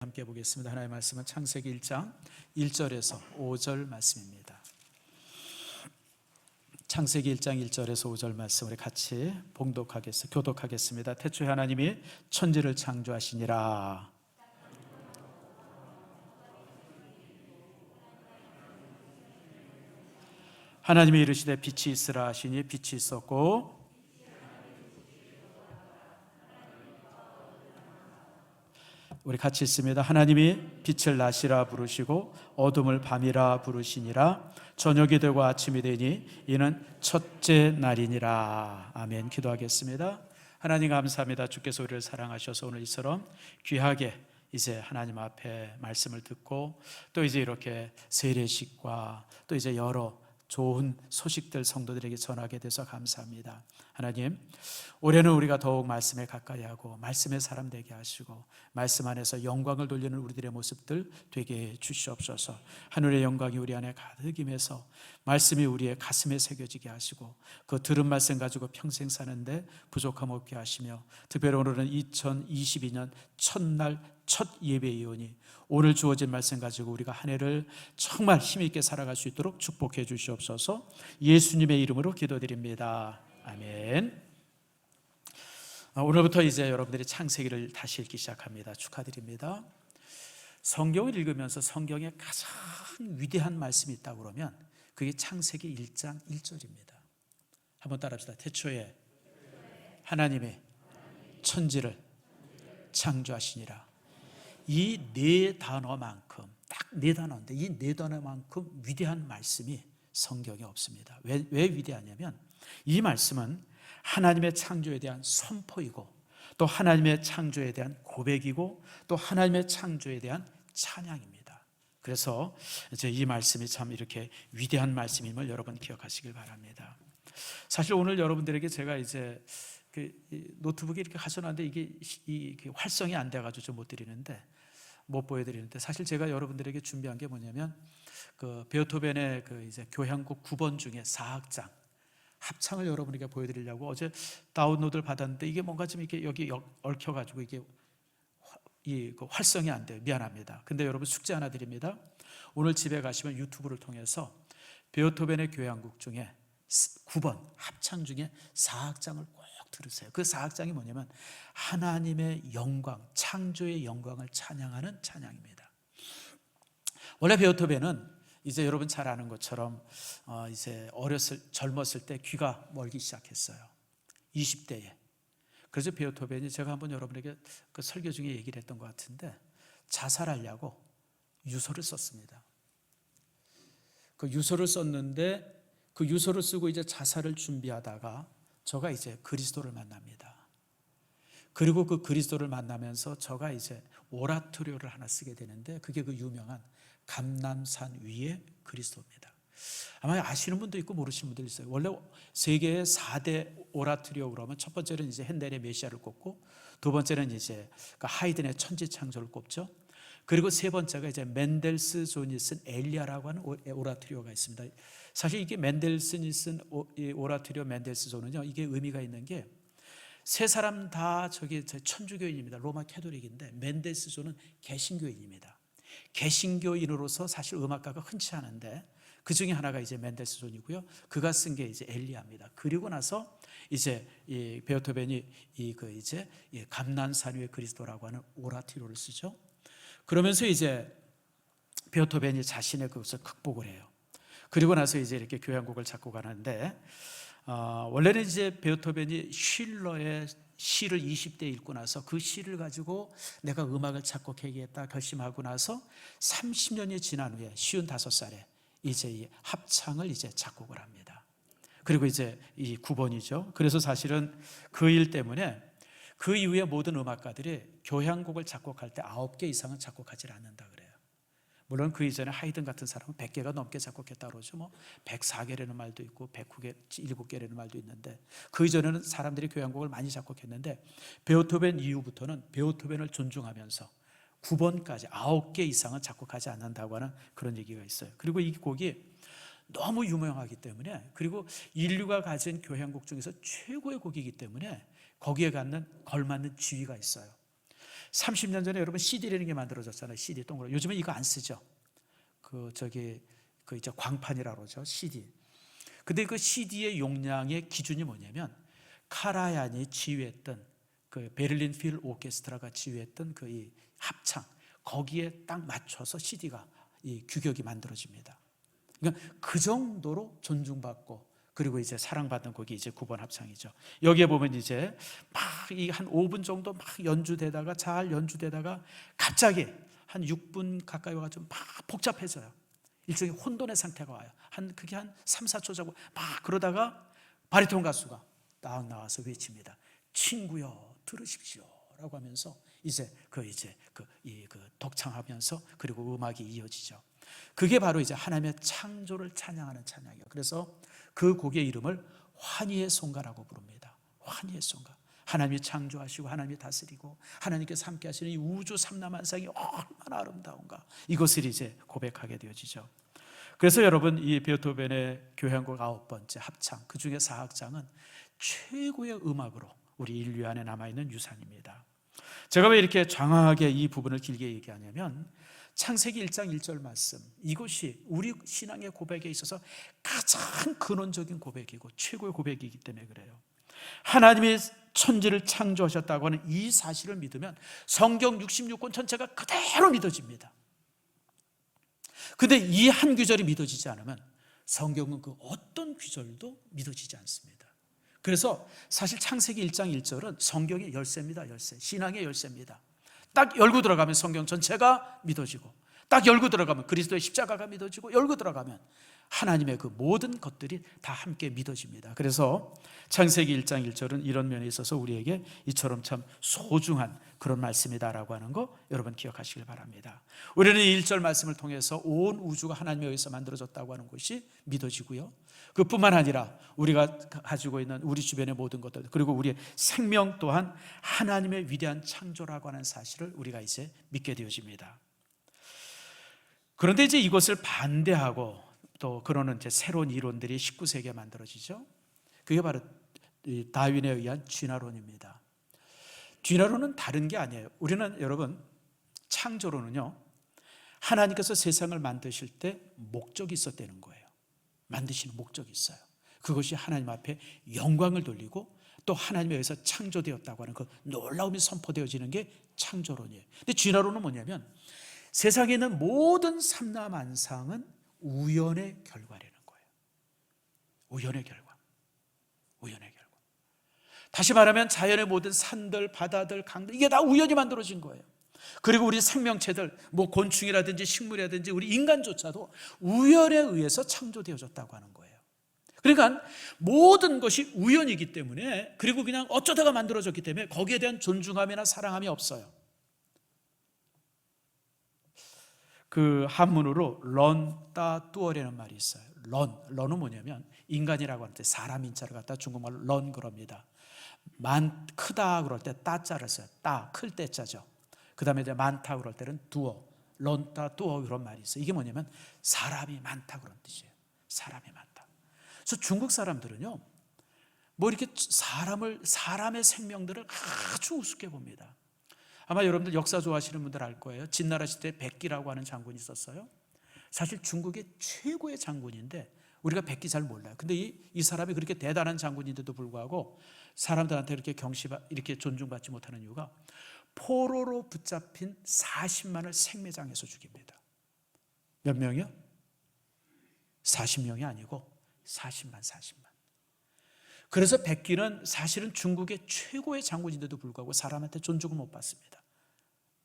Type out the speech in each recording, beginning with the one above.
함께 보겠습니다. 하나님의 말씀은 창세기 1장 1절에서 5절 말씀입니다. 창세기 1장 1절에서 5절 말씀 우리 같이 교독하겠습니다. 태초에 하나님이 천지를 창조하시니라. 하나님이 이르시되 빛이 있으라 하시니 빛이 있었고, 우리 같이 있습니다. 하나님이 빛을 낮이라 부르시고 어둠을 밤이라 부르시니라. 저녁이 되고 아침이 되니 이는 첫째 날이니라. 아멘. 기도하겠습니다. 하나님 감사합니다. 주께서 우리를 사랑하셔서 오늘 이처럼 귀하게 이제 하나님 앞에 말씀을 듣고 또 이제 이렇게 세례식과 또 이제 여러 좋은 소식들 성도들에게 전하게 돼서 감사합니다. 하나님, 올해는 우리가 더욱 말씀에 가까이 하고 말씀의 사람 되게 하시고 말씀 안에서 영광을 돌리는 우리들의 모습들 되게 주시옵소서. 하늘의 영광이 우리 안에 가득 임해서 말씀이 우리의 가슴에 새겨지게 하시고 그 들은 말씀 가지고 평생 사는데 부족함 없게 하시며, 특별히 오늘은 2022년 첫날 첫 예배이오니 오늘 주어진 말씀 가지고 우리가 한 해를 정말 힘있게 살아갈 수 있도록 축복해 주시옵소서. 예수님의 이름으로 기도드립니다. 아멘. 오늘부터 이제 여러분들이 창세기를 다시 읽기 시작합니다. 축하드립니다. 성경을 읽으면서 성경에 가장 위대한 말씀이 있다고 그러면 그게 창세기 1장 1절입니다. 한번 따라합시다. 태초에 하나님이 천지를 창조하시니라. 이 네 단어만큼, 딱 네 단어인데 이 네 단어만큼 위대한 말씀이 성경에 없습니다. 왜 위대하냐면 이 말씀은 하나님의 창조에 대한 선포이고 또 하나님의 창조에 대한 고백이고 또 하나님의 창조에 대한 찬양입니다. 그래서 이제 이 말씀이 참 이렇게 위대한 말씀임을 여러분 기억하시길 바랍니다. 사실 오늘 여러분들에게 제가 이제 노트북이 이렇게 가져놨는데 이게 활성이 안 돼가지고 좀 못 보여드리는데, 사실 제가 여러분들에게 준비한 게 뭐냐면 그 베토벤의 그 이제 교향곡 9번 중에 4악장 합창을 여러분에게 보여드리려고 어제 다운로드를 받았는데 이게 뭔가 좀 이렇게 여기 얽혀가지고 이게 활성이 안 돼요. 미안합니다. 근데 여러분 숙제 하나 드립니다. 오늘 집에 가시면 유튜브를 통해서 베토벤의 교향곡 중에 9번 합창 중에 4악장을 꼭 들으세요. 그 4악장이 뭐냐면 하나님의 영광, 창조의 영광을 찬양하는 찬양입니다. 원래 베토벤은 이제 여러분 잘 아는 것처럼 이제 젊었을 때 귀가 멀기 시작했어요. 20대에. 그래서 베토벤이, 제가 한번 여러분에게 그 설교 중에 얘기를 했던 것 같은데, 자살하려고 유서를 썼습니다. 그 유서를 썼는데 그 유서를 쓰고 이제 자살을 준비하다가 저가 이제 그리스도를 만납니다. 그리고 그 그리스도를 만나면서 저가 이제 오라토리오를 하나 쓰게 되는데 그게 그 유명한 감람산 위의 그리스도입니다. 아마 아시는 분도 있고 모르시는 분도 있어요. 원래 세계의 4대 오라토리오 그러면 첫 번째는 이제 핸델의 메시아를 꼽고, 두 번째는 이제 하이든의 천지창조를 꼽죠. 그리고 세 번째가 이제 맨델스 존이 쓴 엘리야라고 하는 오라토리오가 있습니다. 사실 이게 맨델슨이 쓴 오라토리오 맨델스 존은요, 이게 의미가 있는 게 세 사람 다 천주교인입니다. 로마 캐톨릭인데 맨델스 존은 개신교인입니다. 개신교인으로서 사실 음악가가 흔치 않은데 그 중에 하나가 이제 맨델스 존이고요. 그가 쓴 게 이제 엘리야입니다. 그리고 나서 이제 이 베토벤이 감람산 위의 그리스도라고 하는 오라토리오를 쓰죠. 그러면서 이제 베토벤이 자신의 그것을 극복을 해요. 그리고 나서 이제 이렇게 교향곡을 작곡하는데, 원래는 이제 베토벤이 쉴러의 시를 20대에 읽고 나서 그 시를 가지고 내가 음악을 작곡해야겠다 결심하고 나서 30년이 지난 후에 55살에 이제 이 합창을 이제 작곡을 합니다. 그리고 이제 이 9번이죠. 그래서 사실은 그 일 때문에 그 이후에 모든 음악가들이 교향곡을 작곡할 때 9개 이상은 작곡하지 않는다 그래요. 물론 그 이전에 하이든 같은 사람은 100개가 넘게 작곡했다고 그러죠. 104개라는 말도 있고 107개라는 말도 있는데, 그 이전에는 사람들이 교향곡을 많이 작곡했는데 베토벤 이후부터는 베토벤을 존중하면서 9번까지 9개 이상은 작곡하지 않는다고 하는 그런 얘기가 있어요. 그리고 이 곡이 너무 유명하기 때문에, 그리고 인류가 가진 교향곡 중에서 최고의 곡이기 때문에 거기에 걸맞는 지위가 있어요. 30년 전에 여러분 CD라는 게 만들어졌잖아요. CD 동그랗게. 요즘은 이거 안 쓰죠. 그 이제 광판이라고 그러죠. CD. 근데 그 CD의 용량의 기준이 뭐냐면 카라얀이 지휘했던 그 베를린 필 오케스트라가 지휘했던 그 이 합창, 거기에 딱 맞춰서 CD가 이 규격이 만들어집니다. 그러니까 그 정도로 존중받고 그리고 이제 사랑받는 곡이 이제 9번 합창이죠. 여기에 보면 이제 막 이 한 5분 정도 막 연주되다가 잘 연주되다가 갑자기 한 6분 가까이 와가지고 막 복잡해져요. 일종의 혼돈의 상태가 와요. 그게 한 3, 4초 자고 막 그러다가 바리톤 가수가 딱 나와서 외칩니다. 친구여 들으십시오 라고 하면서 이제 독창하면서 그리고 음악이 이어지죠. 그게 바로 이제 하나님의 창조를 찬양하는 찬양이에요. 그래서 그 곡의 이름을 환희의 송가라고 부릅니다. 환희의 송가. 하나님이 창조하시고 하나님이 다스리고 하나님께서 함께 하시는 이 우주 삼라만상이 얼마나 아름다운가, 이것을 이제 고백하게 되어지죠. 그래서 여러분, 이 베토벤의 교향곡 9번째 합창, 그 중에 4악장은 최고의 음악으로 우리 인류 안에 남아있는 유산입니다. 제가 왜 이렇게 장황하게 이 부분을 길게 얘기하냐면 창세기 1장 1절 말씀, 이것이 우리 신앙의 고백에 있어서 가장 근원적인 고백이고 최고의 고백이기 때문에 그래요. 하나님이 천지를 창조하셨다고 하는 이 사실을 믿으면 성경 66권 전체가 그대로 믿어집니다. 근데 이 한 구절이 믿어지지 않으면 성경은 그 어떤 구절도 믿어지지 않습니다. 그래서 사실 창세기 1장 1절은 성경의 열쇠입니다. 열쇠, 신앙의 열쇠입니다. 딱 열고 들어가면 성경 전체가 믿어지고, 딱 열고 들어가면 그리스도의 십자가가 믿어지고, 열고 들어가면 하나님의 그 모든 것들이 다 함께 믿어집니다. 그래서 창세기 1장 1절은 이런 면에 있어서 우리에게 이처럼 참 소중한 그런 말씀이다라고 하는 거 여러분 기억하시길 바랍니다. 우리는 이 1절 말씀을 통해서 온 우주가 하나님에 의해서 만들어졌다고 하는 것이 믿어지고요, 그뿐만 아니라 우리가 가지고 있는 우리 주변의 모든 것들, 그리고 우리의 생명 또한 하나님의 위대한 창조라고 하는 사실을 우리가 이제 믿게 되어집니다. 그런데 이제 이것을 반대하고 또 그러는 이제 새로운 이론들이 19세기에 만들어지죠. 그게 바로 다윈에 의한 진화론입니다. 진화론은 다른 게 아니에요. 우리는 여러분, 창조론은요, 하나님께서 세상을 만드실 때 목적이 있었다는 거예요. 만드시는 목적이 있어요. 그것이 하나님 앞에 영광을 돌리고 또 하나님에 의해서 창조되었다고 하는 그 놀라움이 선포되어지는 게 창조론이에요. 근데 진화론은 뭐냐면 세상에 있는 모든 삼라만상은 우연의 결과라는 거예요. 우연의 결과. 우연의 결과. 다시 말하면 자연의 모든 산들, 바다들, 강들, 이게 다 우연히 만들어진 거예요. 그리고 우리 생명체들, 뭐 곤충이라든지 식물이라든지 우리 인간조차도 우연에 의해서 창조되어졌다고 하는 거예요. 그러니까 모든 것이 우연이기 때문에, 그리고 그냥 어쩌다가 만들어졌기 때문에 거기에 대한 존중함이나 사랑함이 없어요. 그 한문으로 런따뚜어라는 말이 있어요. 런은 뭐냐면 인간이라고 할 때 사람 인자를 갖다 중국말로 런 그럽니다. 크다 그럴 때 따자를 써요. 클 때자죠. 그 다음에 이제 많다 그럴 때는 두어, 런따뚜어 이런 말이 있어요. 이게 뭐냐면 사람이 많다 그런 뜻이에요. 사람이 많다. 그래서 중국 사람들은요, 뭐 이렇게 사람의 생명들을 아주 우습게 봅니다. 아마 여러분들 역사 좋아하시는 분들 알 거예요. 진나라 시대에 백기라고 하는 장군이 있었어요. 사실 중국의 최고의 장군인데 우리가 백기 잘 몰라요. 근데 이 사람이 그렇게 대단한 장군인데도 불구하고 사람들한테 이렇게 존중받지 못하는 이유가 포로로 붙잡힌 40만을 생매장해서 죽입니다. 몇 명이요? 40명이 아니고 40만. 그래서 백기는 사실은 중국의 최고의 장군인데도 불구하고 사람한테 존중을 못 받습니다.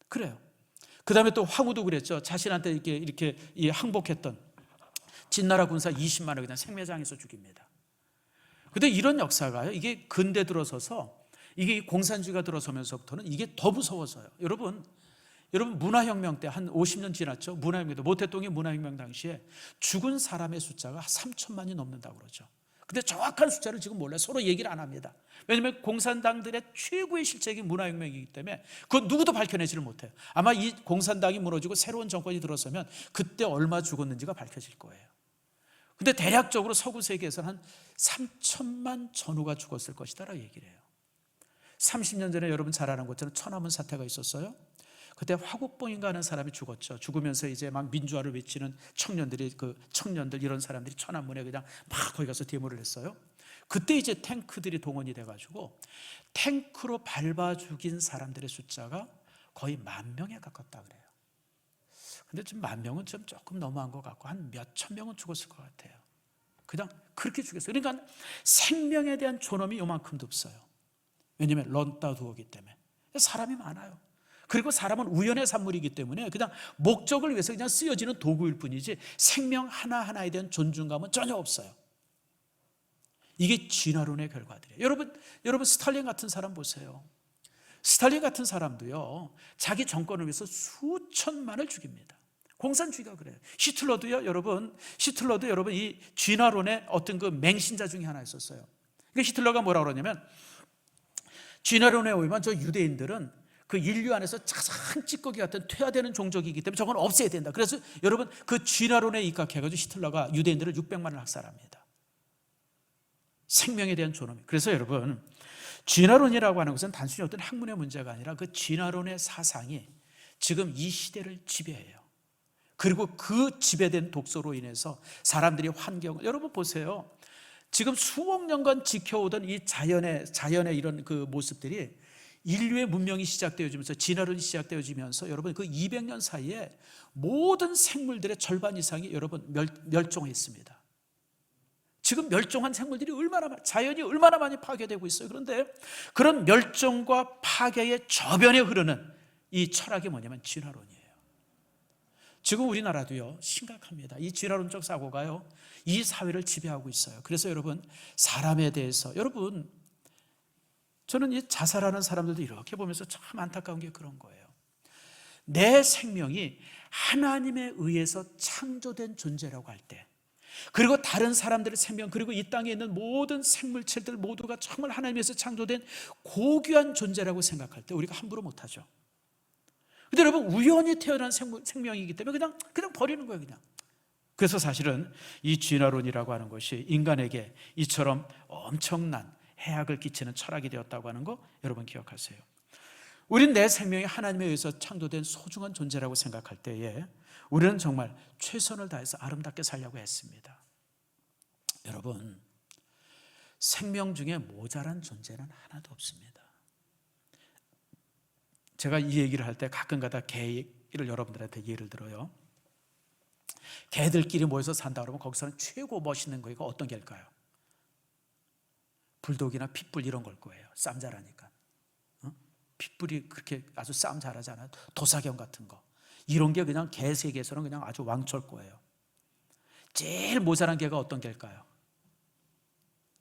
그래요. 그 다음에 또 황후도 그랬죠. 자신한테 이렇게 항복했던 진나라 군사 20만을 그냥 생매장해서 죽입니다. 근데 이런 역사가요, 이게 근대 들어서서 이게 공산주의가 들어서면서부터는 이게 더 무서워져요. 여러분 문화혁명 때 한 50년 지났죠. 문화혁명 때 모태동의 문화혁명 당시에 죽은 사람의 숫자가 3천만이 넘는다고 그러죠. 근데 정확한 숫자를 지금 몰라요. 서로 얘기를 안 합니다. 왜냐하면 공산당들의 최고의 실책이 문화혁명이기 때문에 그건 누구도 밝혀내지를 못해요. 아마 이 공산당이 무너지고 새로운 정권이 들어서면 그때 얼마 죽었는지가 밝혀질 거예요. 근데 대략적으로 서구 세계에서는 한 3천만 전후가 죽었을 것이다 라고 얘기를 해요. 30년 전에 여러분 잘 아는 것처럼 천안문 사태가 있었어요. 그때 화국봉인가 하는 사람이 죽었죠. 죽으면서 이제 막 민주화를 외치는 청년들 이런 사람들이 천안문에 그냥 막 거기 가서 데모를 했어요. 그때 이제 탱크들이 동원이 돼가지고 탱크로 밟아 죽인 사람들의 숫자가 거의 10,000명에 가깝다 그래요. 근데 지금 10,000명은 좀 조금 너무한 것 같고 한 몇천 명은 죽었을 것 같아요. 그냥 그렇게 죽였어요. 그러니까 생명에 대한 존엄이 요만큼도 없어요. 왜냐하면 런따두어기 때문에 사람이 많아요. 그리고 사람은 우연의 산물이기 때문에 그냥 목적을 위해서 그냥 쓰여지는 도구일 뿐이지 생명 하나하나에 대한 존중감은 전혀 없어요. 이게 진화론의 결과들이에요. 여러분 스탈린 같은 사람 보세요. 스탈린 같은 사람도요, 자기 정권을 위해서 수천만을 죽입니다. 공산주의가 그래요. 히틀러도 여러분 이 진화론의 어떤 그 맹신자 중에 하나였었어요. 그러니까 히틀러가 뭐라고 그러냐면, 진화론에 의하면 저 유대인들은 그 인류 안에서 가장 찌꺼기 같은 퇴화되는 종족이기 때문에 저건 없애야 된다. 그래서 여러분 그 진화론에 입각해가지고 히틀러가 유대인들을 600만을 학살합니다. 생명에 대한 존엄. 그래서 여러분 진화론이라고 하는 것은 단순히 어떤 학문의 문제가 아니라 그 진화론의 사상이 지금 이 시대를 지배해요. 그리고 그 지배된 독소로 인해서 사람들이 환경을, 여러분 보세요. 지금 수억 년간 지켜오던 이 자연의 이런 그 모습들이 인류의 문명이 시작되어지면서 진화론이 시작되어지면서 여러분 그 200년 사이에 모든 생물들의 절반 이상이 여러분 멸종했습니다. 지금 멸종한 생물들이 자연이 얼마나 많이 파괴되고 있어요. 그런데 그런 멸종과 파괴의 저변에 흐르는 이 철학이 뭐냐면 진화론이에요. 지금 우리나라도요 심각합니다. 이 진화론적 사고가요 이 사회를 지배하고 있어요. 그래서 여러분 사람에 대해서, 여러분 저는 이 자살하는 사람들도 이렇게 보면서 참 안타까운 게 그런 거예요. 내 생명이 하나님에 의해서 창조된 존재라고 할 때, 그리고 다른 사람들의 생명, 그리고 이 땅에 있는 모든 생물체들 모두가 정말 하나님에서 창조된 고귀한 존재라고 생각할 때 우리가 함부로 못하죠. 근데 여러분 우연히 태어난 생명이기 때문에 그냥 버리는 거예요. 그냥. 그래서 사실은 이 진화론이라고 하는 것이 인간에게 이처럼 엄청난 해악을 끼치는 철학이 되었다고 하는 거 여러분 기억하세요. 우린 내 생명이 하나님에 의해서 창조된 소중한 존재라고 생각할 때에 우리는 정말 최선을 다해서 아름답게 살려고 했습니다. 여러분 생명 중에 모자란 존재는 하나도 없습니다. 제가 이 얘기를 할 때 가끔가다 개를 여러분들한테 예를 들어요. 개들끼리 모여서 산다 그러면 거기서는 최고 멋있는 거가 어떤 개일까요? 불독이나 핏불 이런 걸 거예요. 싸움 잘하니까. 핏불이 그렇게 아주 싸움 잘하잖아요. 도사견 같은 거. 이런 게 그냥 개 세계에서는 그냥 아주 왕초일 거예요. 제일 모자란 개가 어떤 개일까요?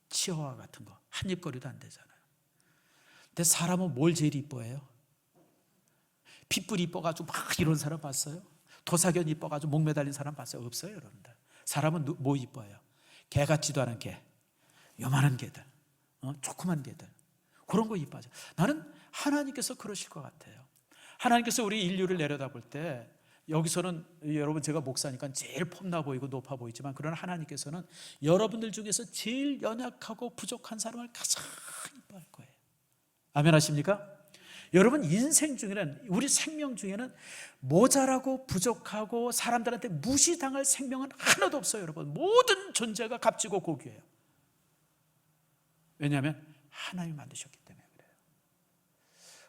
치어와 같은 거. 한 입거리도 안 되잖아요. 근데 사람은 뭘 제일 이뻐해요? 핏불 이뻐가지고 막 이런 사람 봤어요? 도사견 이뻐가지고 목 매달린 사람 봤어요? 없어요, 여러분들. 사람은 뭐 이뻐해요? 개 같지도 않은 개, 요만한 개들, 조그만 개들, 그런 거 이뻐하죠. 나는 하나님께서 그러실 것 같아요. 하나님께서 우리 인류를 내려다볼 때, 여기서는 여러분 제가 목사니까 제일 폼나 보이고 높아 보이지만, 그러나 하나님께서는 여러분들 중에서 제일 연약하고 부족한 사람을 가장 이뻐할 거예요. 아멘 하십니까? 여러분 인생 중에는, 우리 생명 중에는 모자라고 부족하고 사람들한테 무시당할 생명은 하나도 없어요. 여러분 모든 존재가 값지고 고귀해요. 왜냐하면 하나님이 만드셨기 때문에 그래요.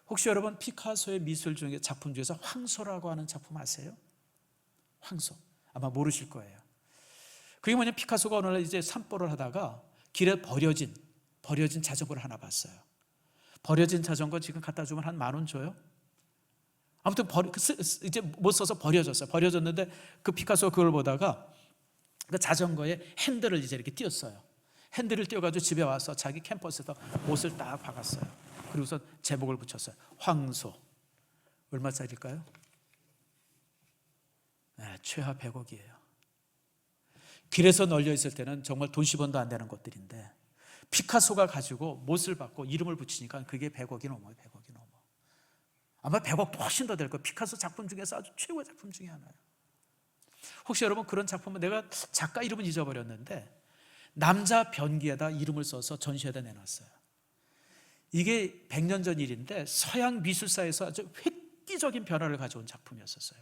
혹시 여러분 피카소의 미술 중에 작품 중에서 황소라고 하는 작품 아세요? 황소 아마 모르실 거예요. 그게 뭐냐면 피카소가 어느 날 이제 산보를 하다가 길에 버려진 자전거를 하나 봤어요. 버려진 자전거 지금 갖다 주면 한 10,000원 줘요? 아무튼 이제 못 써서 버려졌어요. 버려졌는데 그 피카소가 그걸 보다가 그 자전거에 핸들을 이제 이렇게 띄었어요. 핸들을 띄워가지고 집에 와서 자기 캠퍼스에서 못을 딱 박았어요. 그리고서 제목을 붙였어요. 황소. 얼마짜리일까요? 네, 최하 100억이에요. 길에서 널려 있을 때는 정말 돈 10원도 안 되는 것들인데 피카소가 가지고 못을 받고 이름을 붙이니까 그게 100억이 넘어요. 100억이 넘어. 아마 100억도 훨씬 더 될 거예요. 피카소 작품 중에서 아주 최고의 작품 중에 하나예요. 혹시 여러분 그런 작품은, 내가 작가 이름은 잊어버렸는데 남자 변기에다 이름을 써서 전시회에다 내놨어요. 이게 100년 전 일인데 서양 미술사에서 아주 획기적인 변화를 가져온 작품이었었어요.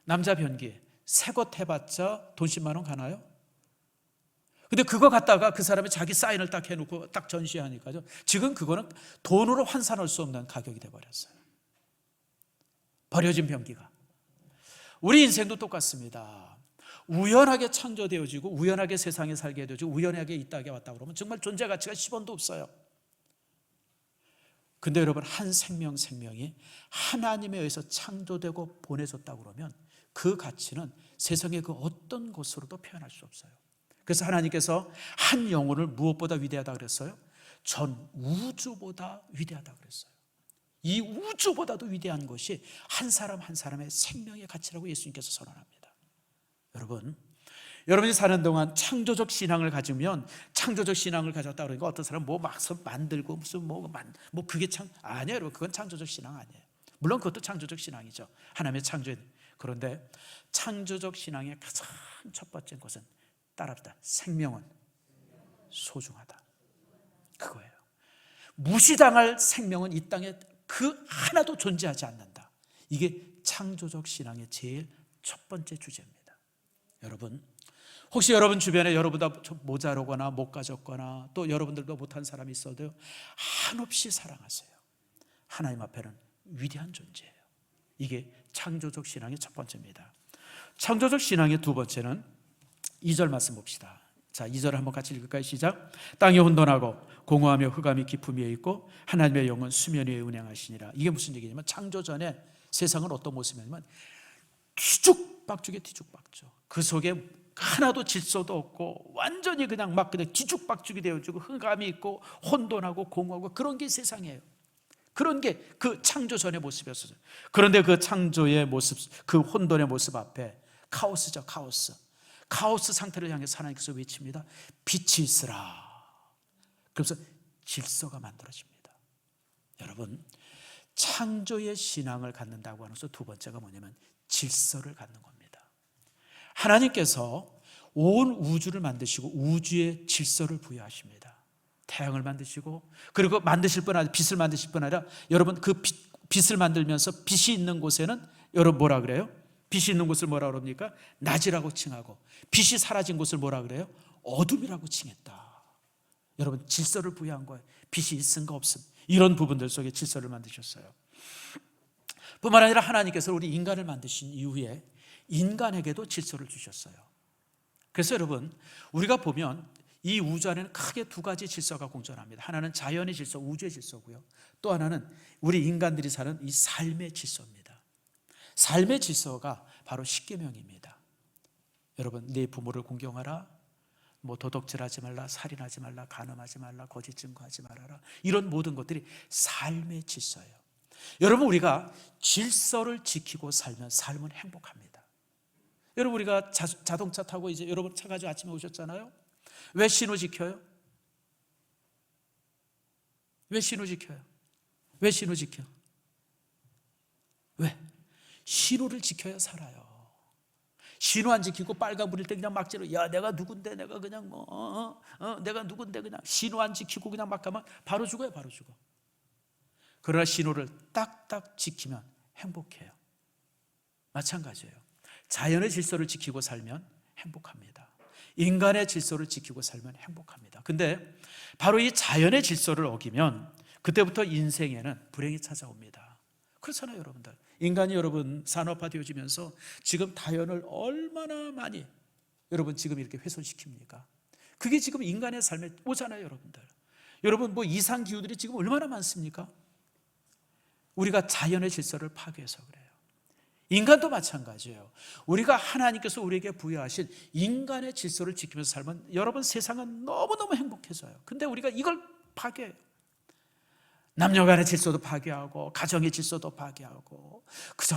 남자 변기 새 것 해봤자 돈 10만 원 가나요? 근데 그거 갖다가 그 사람이 자기 사인을 딱 해놓고 딱 전시하니까요, 지금 그거는 돈으로 환산할 수 없는 가격이 돼버렸어요. 버려진 변기가. 우리 인생도 똑같습니다. 우연하게 창조되어지고 우연하게 세상에 살게 되어지고 우연하게 이 땅에 왔다 그러면 정말 존재 가치가 10원도 없어요. 근데 여러분, 한 생명이 하나님에 의해서 창조되고 보내졌다고 그러면 그 가치는 세상의 그 어떤 것으로도 표현할 수 없어요. 그래서 하나님께서 한 영혼을 무엇보다 위대하다 그랬어요? 전 우주보다 위대하다 그랬어요. 이 우주보다도 위대한 것이 한 사람 한 사람의 생명의 가치라고 예수님께서 선언합니다. 여러분이 사는 동안 창조적 신앙을 가지면, 창조적 신앙을 가졌다 그러니까 어떤 사람은 뭐 막 만들고 무슨 뭐 그게 아니에요. 여러분, 그건 창조적 신앙 아니에요. 물론 그것도 창조적 신앙이죠. 하나님의 창조에. 그런데 창조적 신앙의 가장 첫 번째 것은 따라합니다. 생명은 소중하다. 그거예요. 무시당할 생명은 이 땅에 그 하나도 존재하지 않는다. 이게 창조적 신앙의 제일 첫 번째 주제입니다. 여러분, 혹시 여러분 주변에 여러분보다 모자르거나 못 가졌거나 또 여러분들도 못한 사람이 있어도 한없이 사랑하세요. 하나님 앞에는 위대한 존재예요. 이게 창조적 신앙의 첫 번째입니다. 창조적 신앙의 두 번째는 2절 말씀 봅시다. 자, 2절 한번 같이 읽을까요? 시작. 땅이 혼돈하고 공허하며 흑암이 깊음 위에 있고 하나님의 영은 수면 위에 운행하시니라. 이게 무슨 얘기냐면, 창조 전에 세상은 어떤 모습이냐면 뒤죽박죽에 뒤죽박죽. 그 속에 하나도 질서도 없고 완전히 그냥 뒤죽박죽이 되어지고 흑암이 있고 혼돈하고 공허하고 그런 게 세상이에요. 그런 게 그 창조 전의 모습이었어요. 그런데 그 창조의 모습, 그 혼돈의 모습 앞에 카오스죠. 카오스 상태를 향해서 하나님께서 외칩니다. 빛이 있으라. 그래서 질서가 만들어집니다. 여러분, 창조의 신앙을 갖는다고 하면서 두 번째가 뭐냐면 질서를 갖는 겁니다. 하나님께서 온 우주를 만드시고 우주의 질서를 부여하십니다. 태양을 만드시고, 그리고 만드실 뿐 아니라 빛을 만드실 뿐 아니라, 여러분, 그 빛을 만들면서 빛이 있는 곳에는 여러분 뭐라 그래요? 빛이 있는 곳을 뭐라 그럽니까? 낮이라고 칭하고, 빛이 사라진 곳을 뭐라 그래요? 어둠이라고 칭했다. 여러분, 질서를 부여한 거예요. 빛이 있음과 없음, 이런 부분들 속에 질서를 만드셨어요. 뿐만 아니라 하나님께서 우리 인간을 만드신 이후에 인간에게도 질서를 주셨어요. 그래서 여러분, 우리가 보면 이 우주 안에는 크게 두 가지 질서가 공존합니다. 하나는 자연의 질서, 우주의 질서고요. 또 하나는 우리 인간들이 사는 이 삶의 질서입니다. 삶의 질서가 바로 십계명입니다. 여러분, 네 부모를 공경하라, 도덕질하지 말라, 살인하지 말라, 간음하지 말라, 거짓 증거하지 말아라, 이런 모든 것들이 삶의 질서예요. 여러분, 우리가 질서를 지키고 살면 삶은 행복합니다. 여러분, 우리가 자동차 타고 이제 여러분 차 가지고 아침에 오셨잖아요. 왜 신호 지켜요? 왜 신호 지켜요? 왜 신호 지켜? 왜? 신호를 지켜야 살아요. 신호 안 지키고 빨간불일 때 그냥 막 지르, 야 내가 누군데, 내가 그냥 내가 누군데, 그냥 신호 안 지키고 그냥 막 가면 바로 죽어요. 바로 죽어. 그러나 신호를 딱딱 지키면 행복해요. 마찬가지예요. 자연의 질서를 지키고 살면 행복합니다. 인간의 질서를 지키고 살면 행복합니다. 근데 바로 이 자연의 질서를 어기면 그때부터 인생에는 불행이 찾아옵니다. 그렇잖아요, 여러분들. 인간이 여러분 산업화되어지면서 지금 자연을 얼마나 많이 여러분 지금 이렇게 훼손시킵니까? 그게 지금 인간의 삶에 오잖아요, 여러분들. 여러분, 이상기후들이 지금 얼마나 많습니까? 우리가 자연의 질서를 파괴해서 그래요. 인간도 마찬가지예요. 우리가 하나님께서 우리에게 부여하신 인간의 질서를 지키면서 살면 여러분 세상은 너무너무 행복해져요. 근데 우리가 이걸 파괴해요. 남녀간의 질서도 파괴하고 가정의 질서도 파괴하고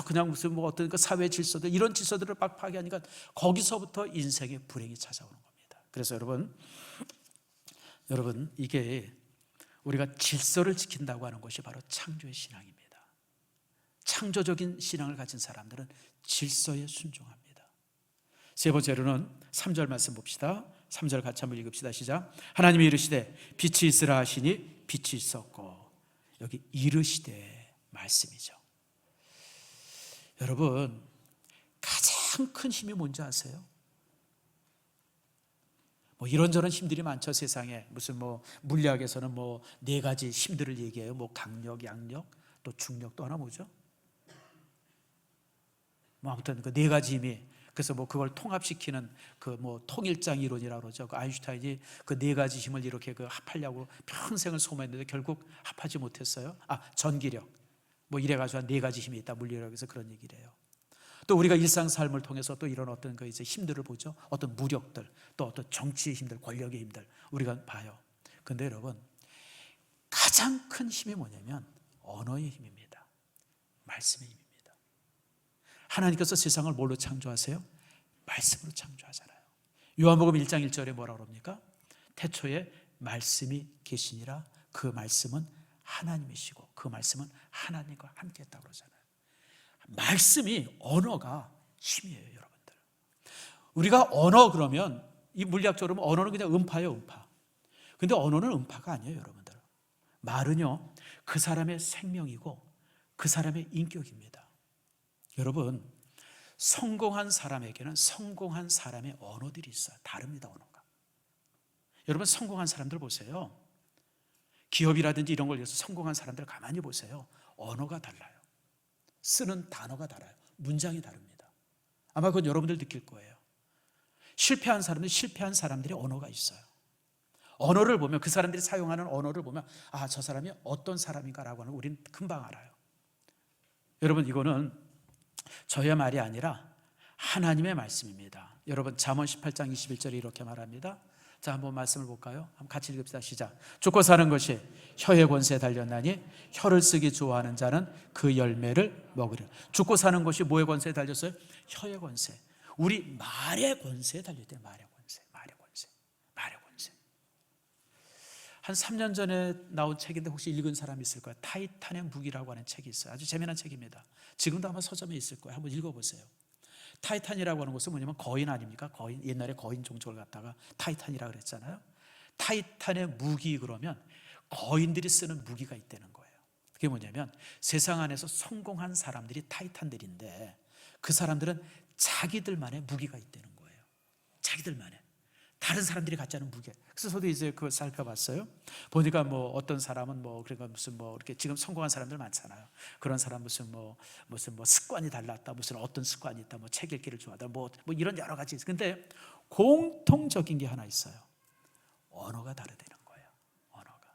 그냥 무슨 어떤 그 사회 질서들, 이런 질서들을 막 파괴하니까 거기서부터 인생의 불행이 찾아오는 겁니다. 그래서 여러분 이게 우리가 질서를 지킨다고 하는 것이 바로 창조의 신앙입니다. 창조적인 신앙을 가진 사람들은 질서에 순종합니다. 세 번째로는 3절 말씀 봅시다. 3절 같이 한번 읽읍시다. 시작. 하나님이 이르시되 빛이 있으라 하시니 빛이 있었고 여기 이르시되 말씀이죠. 여러분, 가장 큰 힘이 뭔지 아세요? 뭐 이런저런 힘들이 많죠. 세상에 무슨 뭐 물리학에서는 뭐 4가지 힘들을 얘기해요. 뭐 강력, 양력, 또 중력, 또 하나 뭐죠? 뭐 아무튼 그 4가지 힘이, 그래서 뭐 그걸 통합시키는 그 뭐 통일장 이론이라고 그러죠. 그 아인슈타인이 그 4가지 힘을 이렇게 그 합하려고 평생을 소모했는데 결국 합하지 못했어요. 전기력 뭐 이래가지고 한 4가지 힘이 있다, 물리학에서 그런 얘기를 해요. 또 우리가 일상 삶을 통해서 또 이런 어떤 그 이제 힘들을 보죠. 어떤 무력들, 또 어떤 정치의 힘들, 권력의 힘들 우리가 봐요. 근데 여러분, 가장 큰 힘이 뭐냐면 언어의 힘입니다. 말씀의 힘입니다. 하나님께서 세상을 뭘로 창조하세요? 말씀으로 창조하잖아요. 요한복음 1장 1절에 뭐라고 그럽니까? 태초에 말씀이 계시니라. 그 말씀은 하나님이시고 그 말씀은 하나님과 함께 했다고 그러잖아요. 말씀이, 언어가 힘이에요, 여러분들. 우리가 언어 그러면 이 물리학적으로 언어는 그냥 음파예요, 음파. 근데 언어는 음파가 아니에요, 여러분들. 말은요, 그 사람의 생명이고 그 사람의 인격입니다. 여러분, 성공한 사람에게는 성공한 사람의 언어들이 있어요. 다릅니다, 언어가. 여러분, 성공한 사람들 보세요. 기업이라든지 이런 걸 위해서 성공한 사람들 가만히 보세요. 언어가 달라요. 쓰는 단어가 달라요. 문장이 다릅니다. 아마 그건 여러분들 느낄 거예요. 실패한 사람들의 언어가 있어요. 언어를 보면, 그 사람들이 사용하는 언어를 보면 저 사람이 어떤 사람인가라고 하는 걸 우리는 금방 알아요. 여러분, 이거는 저의 말이 아니라 하나님의 말씀입니다. 여러분, 잠언 18장 21절에 이렇게 말합니다. 자, 한번 말씀을 볼까요? 한번 같이 읽읍시다. 시작. 죽고 사는 것이 혀의 권세에 달렸나니 혀를 쓰기 좋아하는 자는 그 열매를 먹으리라. 죽고 사는 것이 뭐의 권세에 달렸어요? 혀의 권세. 우리 말의 권세에 달렸대요. 말의 권세. 한 3년 전에 나온 책인데 혹시 읽은 사람 있을 거예요. 타이탄의 무기라고 하는 책이 있어요. 아주 재미난 책입니다. 지금도 아마 서점에 있을 거예요. 한번 읽어보세요. 타이탄이라고 하는 것은 뭐냐면 거인 아닙니까? 거인, 옛날에 거인 종족을 갖다가 타이탄이라고 그랬잖아요. 타이탄의 무기, 그러면 거인들이 쓰는 무기가 있다는 거예요. 그게 뭐냐면 세상 안에서 성공한 사람들이 타이탄들인데 그 사람들은 자기들만의 무기가 있다는 거예요. 자기들만의. 다른 사람들이 갖지 않은 무게. 그래서 저도 이제 그걸 살펴봤어요. 보니까 뭐 어떤 사람은 뭐 그러니까 무슨 뭐 이렇게 지금 성공한 사람들 많잖아요. 그런 사람 무슨 뭐 습관이 달랐다, 무슨 어떤 습관이 있다, 뭐 책 읽기를 좋아하다, 뭐 이런 여러 가지 있어요. 근데 공통적인 게 하나 있어요. 언어가 다르다는 거예요. 언어가.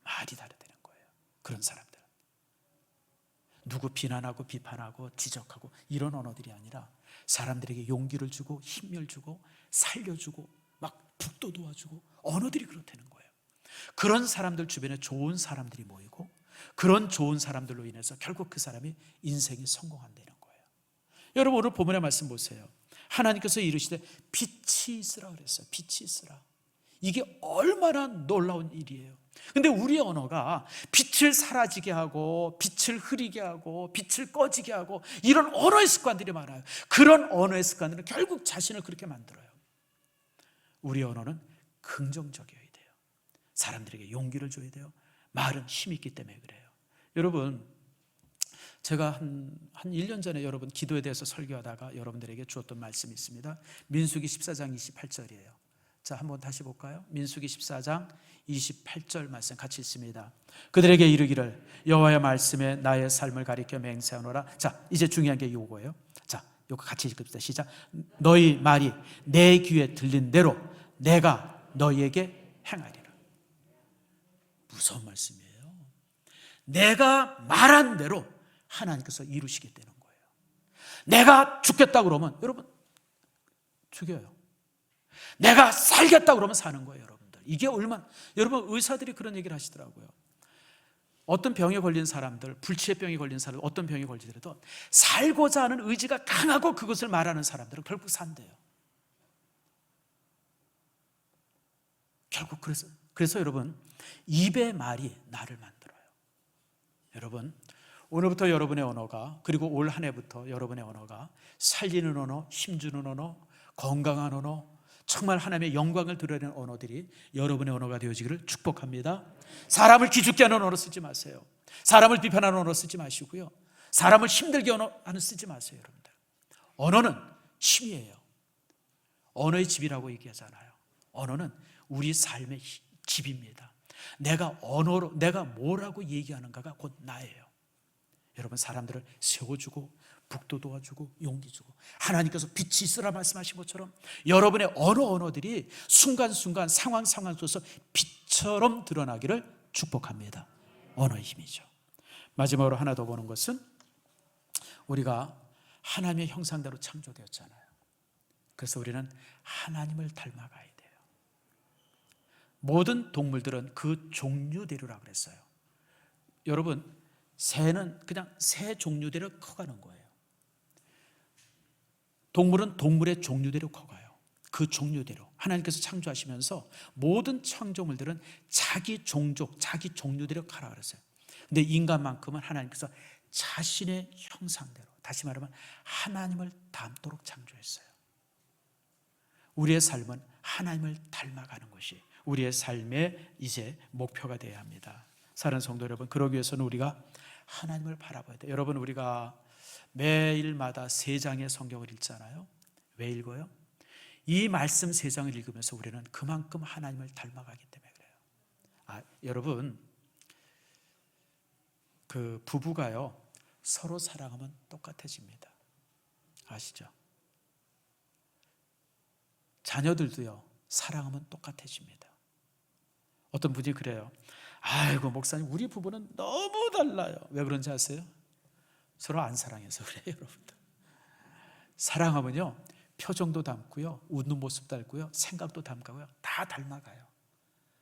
말이 다르다는 거예요. 그런 사람들. 누구 비난하고 비판하고 지적하고 이런 언어들이 아니라 사람들에게 용기를 주고 힘을 주고 살려주고 막 북돋도와주고 언어들이 그렇다는 거예요. 그런 사람들 주변에 좋은 사람들이 모이고 그런 좋은 사람들로 인해서 결국 그 사람이 인생이 성공한다는 거예요. 여러분, 오늘 본문의 말씀 보세요. 하나님께서 이르시되 빛이 있으라 그랬어요. 빛이 있으라. 이게 얼마나 놀라운 일이에요. 근데 우리 언어가 빛을 사라지게 하고 빛을 흐리게 하고 빛을 꺼지게 하고 이런 언어의 습관들이 많아요. 그런 언어의 습관들은 결국 자신을 그렇게 만들어요. 우리 언어는 긍정적이어야 돼요. 사람들에게 용기를 줘야 돼요. 말은 힘이 있기 때문에 그래요. 여러분, 제가 한 1년 전에 여러분 기도에 대해서 설교하다가 여러분들에게 주었던 말씀이 있습니다. 민수기 14장 28절이에요. 자, 한번 다시 볼까요? 민수기 14장 28절 말씀 같이 읽습니다. 그들에게 이르기를 여호와의 말씀에 나의 삶을 가리켜 맹세하노라. 자, 이제 중요한 게 요거예요. 자, 요거 같이 읽읍시다. 시작. 너희 말이 내 귀에 들린 대로 내가 너희에게 행하리라. 무서운 말씀이에요. 내가 말한 대로 하나님께서 이루시겠다는 거예요. 내가 죽겠다 그러면 여러분 죽여요. 내가 살겠다 그러면 사는 거예요, 여러분들. 이게 얼마나, 여러분, 의사들이 그런 얘기를 하시더라고요. 어떤 병에 걸린 사람들, 불치병에 걸린 사람들, 어떤 병에 걸리더라도 살고자 하는 의지가 강하고 그것을 말하는 사람들은 결국 산대요. 결국 그래서 여러분, 입의 말이 나를 만들어요. 여러분, 오늘부터 여러분의 언어가, 그리고 올 한 해부터 여러분의 언어가 살리는 언어, 힘주는 언어, 건강한 언어, 정말 하나님의 영광을 드러내는 언어들이 여러분의 언어가 되어지기를 축복합니다. 사람을 기죽게 하는 언어 쓰지 마세요. 사람을 비판하는 언어 쓰지 마시고요. 사람을 힘들게 하는 쓰지 마세요. 여러분들, 언어는 힘이에요. 언어의 집이라고 얘기하잖아요. 언어는 우리 삶의 집입니다. 내가 언어로, 내가 뭐라고 얘기하는가가 곧 나예요. 여러분, 사람들을 세워주고 북도 도와주고 용기 주고, 하나님께서 빛이 있으라 말씀하신 것처럼 여러분의 언어들이 순간순간 상황 속에서 빛처럼 드러나기를 축복합니다. 언어의 힘이죠. 마지막으로 하나 더 보는 것은, 우리가 하나님의 형상대로 창조되었잖아요. 그래서 우리는 하나님을 닮아가야 돼요. 모든 동물들은 그 종류대로라고 그랬어요. 여러분, 새는 그냥 새 종류대로 커가는 거예요. 동물은 동물의 종류대로 커가요. 그 종류대로 하나님께서 창조하시면서 모든 창조물들은 자기 종족, 자기 종류대로 가라 그랬어요. 근데 인간만큼은 하나님께서 자신의 형상대로, 다시 말하면 하나님을 닮도록 창조했어요. 우리의 삶은 하나님을 닮아가는 것이 우리의 삶의 이제 목표가 되어야 합니다. 사랑하는 성도 여러분, 그러기 위해서는 우리가 하나님을 바라봐야 돼요. 여러분, 우리가 매일마다 3장의 성경을 읽잖아요. 왜 읽어요? 이 말씀 3장을 읽으면서 우리는 그만큼 하나님을 닮아가기 때문에 그래요. 여러분, 그 부부가요, 서로 사랑하면 똑같아집니다. 아시죠? 자녀들도요, 사랑하면 똑같아집니다. 어떤 분이 그래요. 아이고 목사님, 우리 부부는 너무 달라요. 왜 그런지 아세요? 서로 안 사랑해서 그래요. 여러분들, 사랑하면요, 표정도 닮고요, 웃는 모습 닮고요, 생각도 닮고요, 다 닮아가요.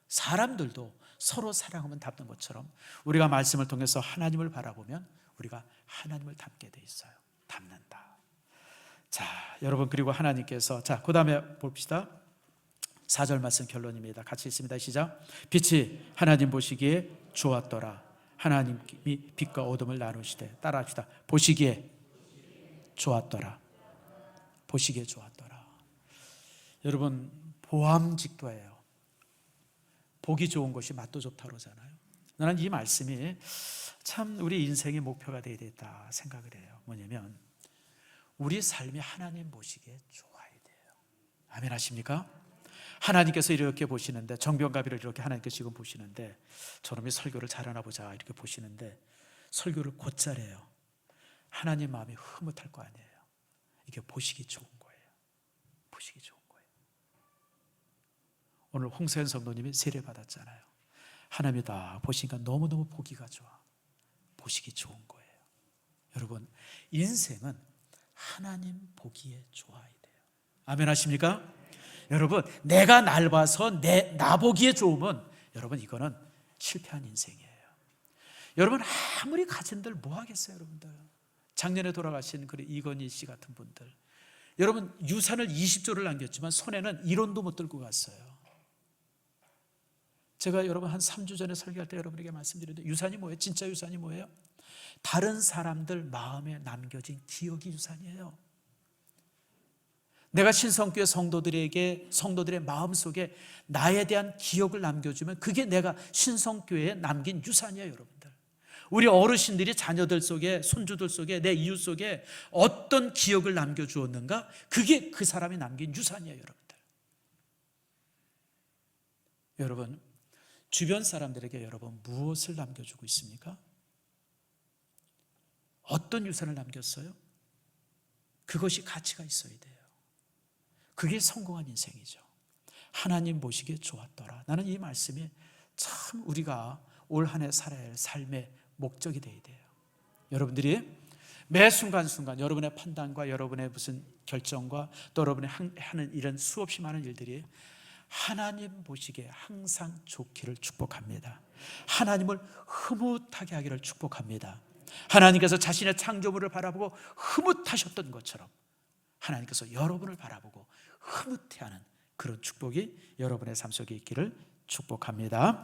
사람들도 서로 사랑하면 닮는 것처럼 우리가 말씀을 통해서 하나님을 바라보면 우리가 하나님을 닮게 돼 있어요. 닮는다. 자, 여러분, 그리고 하나님께서, 자, 그 다음에 봅시다. 4절 말씀 결론입니다. 같이 읽습니다. 시작. 빛이 하나님 보시기에 좋았더라. 하나님이 빛과 어둠을 나누시되, 따라합시다. 보시기에 좋았더라. 보시기에 좋았더라. 여러분, 보암직도예요. 보기 좋은 것이 맛도 좋다고 그러잖아요. 나는 이 말씀이 참 우리 인생의 목표가 되어야 되겠다 생각을 해요. 뭐냐면, 우리 삶이 하나님 보시기에 좋아야 돼요. 아멘 하십니까? 하나님께서 이렇게 보시는데, 정병가비를 이렇게 하나님께서 지금 보시는데, 저놈이 설교를 잘하나 보자 이렇게 보시는데 설교를 곧잘 해요. 하나님 마음이 흐뭇할 거 아니에요. 이게 보시기 좋은 거예요. 보시기 좋은 거예요. 오늘 홍세현 성도님이 세례 받았잖아요. 하나님이다 보시니까 너무너무 보기가 좋아. 보시기 좋은 거예요. 여러분, 인생은 하나님 보기에 좋아야 돼요. 아멘 하십니까? 여러분, 내가 날 봐서 나 보기에 좋으면, 여러분, 이거는 실패한 인생이에요. 여러분, 아무리 가진들 뭐 하겠어요, 여러분들. 작년에 돌아가신 그 이건희 씨 같은 분들, 여러분, 유산을 20조를 남겼지만 손에는 1원도 못 들고 갔어요. 제가 여러분 한 3주 전에 설교할 때 여러분에게 말씀드렸는데, 유산이 뭐예요? 진짜 유산이 뭐예요? 다른 사람들 마음에 남겨진 기억이 유산이에요. 내가 신성교회 성도들의 마음속에 나에 대한 기억을 남겨주면 그게 내가 신성교회에 남긴 유산이에요. 여러분들, 우리 어르신들이 자녀들 속에, 손주들 속에, 내 이웃 속에 어떤 기억을 남겨주었는가, 그게 그 사람이 남긴 유산이에요. 여러분들, 여러분, 주변 사람들에게 여러분 무엇을 남겨주고 있습니까? 어떤 유산을 남겼어요? 그것이 가치가 있어야 돼요. 그게 성공한 인생이죠. 하나님 보시기에 좋았더라. 나는 이 말씀이 참 우리가 올 한 해 살아야 할 삶의 목적이 되어야 돼요. 여러분들이 매 순간순간 여러분의 판단과 여러분의 무슨 결정과 또 여러분이 하는 이런 수없이 많은 일들이 하나님 보시기에 항상 좋기를 축복합니다. 하나님을 흐뭇하게 하기를 축복합니다. 하나님께서 자신의 창조물을 바라보고 흐뭇하셨던 것처럼 하나님께서 여러분을 바라보고 흐뭇해하는 그런 축복이 여러분의 삶 속에 있기를 축복합니다.